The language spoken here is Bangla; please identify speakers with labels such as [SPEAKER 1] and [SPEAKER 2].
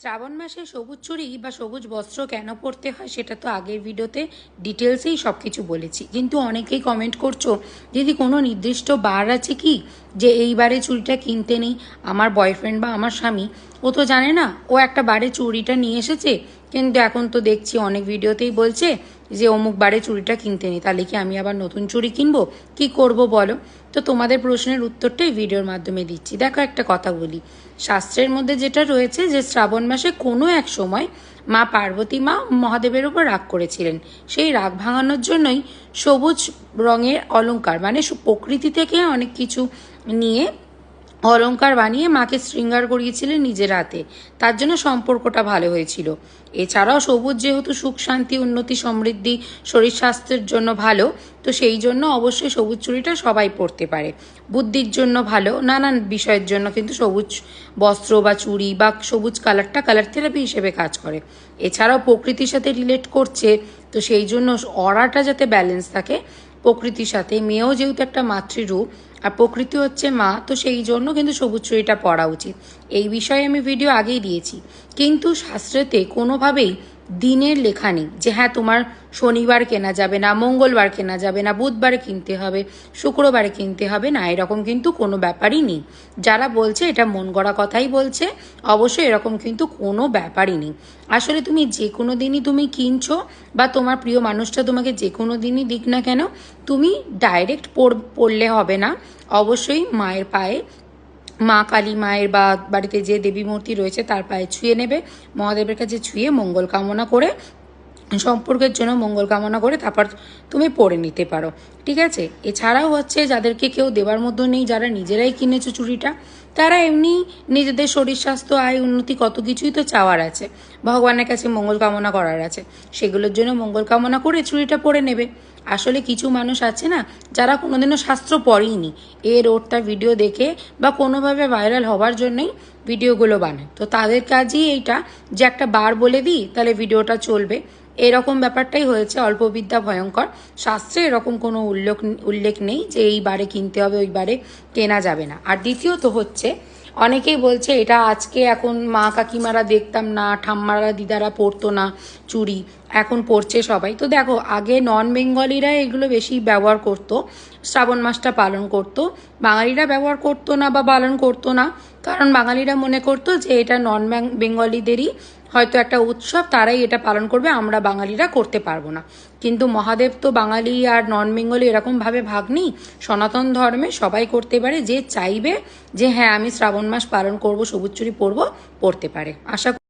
[SPEAKER 1] শ্রাবণ মাসে সবুজ চুড়ি বা সবুজ বস্ত্র কেন পরতে হয় সেটা তো আগের ভিডিওতে ডিটেলসেই সব কিছু বলেছি, কিন্তু অনেকেই কমেন্ট করছো যদি কোনো নির্দিষ্ট বার আছে কি যে এইবারে চুড়িটা কিনতে নেই। আমার বয়ফ্রেন্ড বা আমার স্বামী ও তো জানে না, ও একটা বারে চুড়িটা নিয়ে এসেছে, কিন্তু এখন তো দেখছি অনেক ভিডিওতেই বলছে যে অমুক বারে চুড়িটা কিনতে নেই, তাহলে কি আমি আবার নতুন চুড়ি কিনবো? কি করব বলো? তো তোমাদের প্রশ্নের উত্তরটাই ভিডিওর মাধ্যমে দিচ্ছি। দেখো, একটা কথা বলি, শাস্ত্রের মধ্যে যেটা রয়েছে যে শ্রাবণ মাসে কোনো এক সময় মা পার্বতী মা মহাদেবের উপর রাগ করেছিলেন। সেই রাগ ভাঙানোর জন্যই সবুজ রঙের অলংকার মানে প্রকৃতি থেকে অনেক কিছু নিয়ে অলংকার বানিয়ে মাকে শৃঙ্গার করিয়েছিলেন নিজের হাতে। তার জন্য সম্পর্কটা ভালো হয়েছিল। এছাড়াও সবুজ যেহেতু সুখ শান্তি উন্নতি সমৃদ্ধি শরীর স্বাস্থ্যের জন্য ভালো, তো সেই জন্য অবশ্যই সবুজ চুড়িটা সবাই পরতে পারে। বুদ্ধির জন্য ভালো, নানান বিষয়ের জন্য কিন্তু সবুজ বস্ত্র বা চুড়ি বা সবুজ কালারটা কালার থেরাপি হিসেবে কাজ করে। এছাড়াও প্রকৃতির সাথে রিলেট করছে, তো সেই জন্য অরাটা যাতে ব্যালেন্স থাকে প্রকৃতির সাথে, মেয়েও যেহেতু একটা মাতৃরূপ আর প্রকৃতি হচ্ছে মা, তো সেই জন্য কিন্তু সবুজ চুড়িটা পরা উচিত। এই বিষয়ে আমি ভিডিও আগেই দিয়েছি, কিন্তু শাস্ত্রেতে কোনোভাবেই দিনের লেখা নেই যে হ্যাঁ তোমার শনিবার কেনা যাবে না, মঙ্গলবার কেনা যাবে না, বুধবারে কিনতে হবে, শুক্রবারে কিনতে হবে না, এরকম কিন্তু কোনো ব্যাপারই নেই। যারা বলছে এটা মন গড়া কথাই বলছে, অবশ্যই এরকম কিন্তু কোনো ব্যাপারই নেই। আসলে তুমি যে কোনো দিনই তুমি কিনছো বা তোমার প্রিয় মানুষটা তোমাকে যে কোনো দিনই দিক না কেন, তুমি ডাইরেক্ট পড়লে হবে না। অবশ্যই মায়ের পায়ে, মা কালী মায়ের বা বাড়িতে যে দেবী মূর্তি রয়েছে তার পায়ে ছুঁয়ে নেবে, মহাদেবের কাছে ছুঁয়ে মঙ্গল কামনা করে, সম্পর্কের জন্য মঙ্গল কামনা করে তারপর তুমি পরে নিতে পারো। ঠিক আছে? এছাড়াও হচ্ছে যাদেরকে কেউ দেবার মতো নেই, যারা নিজেরাই কিনেছো চুড়িটা, তারা এমনি নিজেদের শরীর স্বাস্থ্য আয় উন্নতি কত কিছুই তো চাওয়ার আছে, ভগবানের কাছে মঙ্গল কামনা করার আছে, সেগুলোর জন্য মঙ্গল কামনা করে চুড়িটা পরে নেবে। আসলে কিছু মানুষ আছে না, যারা কোনোদিনও শাস্ত্র পড়েইনি, ওর তার ভিডিও দেখে বা কোনোভাবে ভাইরাল হওয়ার জন্যই ভিডিওগুলো বানায়, তো তাদের কাজই এইটা যে একটা বার বলে দিই তাহলে ভিডিওটা চলবে, এরকম ব্যাপারটাই হয়েছে। অল্প বিদ্যা ভয়ঙ্কর। শাস্ত্রে এরকম কোনো উল্লেখ নেই যে এই বারে কিনতে হবে, ওই বারে কেনা যাবে না। আর দ্বিতীয়ত হচ্ছে, অনেকেই বলছে এটা আজকে এখন মা কাকিমারা দেখতাম না, ঠাম্মারা দিদারা পরতো না চুড়ি, এখন পরছে সবাই। তো দেখো, আগে নন বেঙ্গলিরা এগুলো বেশি ব্যবহার করতো, শ্রাবণ মাসটা পালন করতো। বাঙালিরা ব্যবহার করতো না বা পালন করতো না, কারণ বাঙালিরা মনে করতো যে এটা নন বেঙ্গলিদেরই হয়তো একটা উৎসব, তারাই এটা পালন করবে, আমরা বাঙালিরা করতে পারবো না। কিন্তু মহাদেব তো বাঙালি আর নন বেঙ্গলি এরকমভাবে ভাগ নেই। সনাতন ধর্মে সবাই করতে পারে, যে চাইবে যে হ্যাঁ আমি শ্রাবণ মাস পালন করব, সবুজ চুড়ি পরবো, পরতে পারে। আশা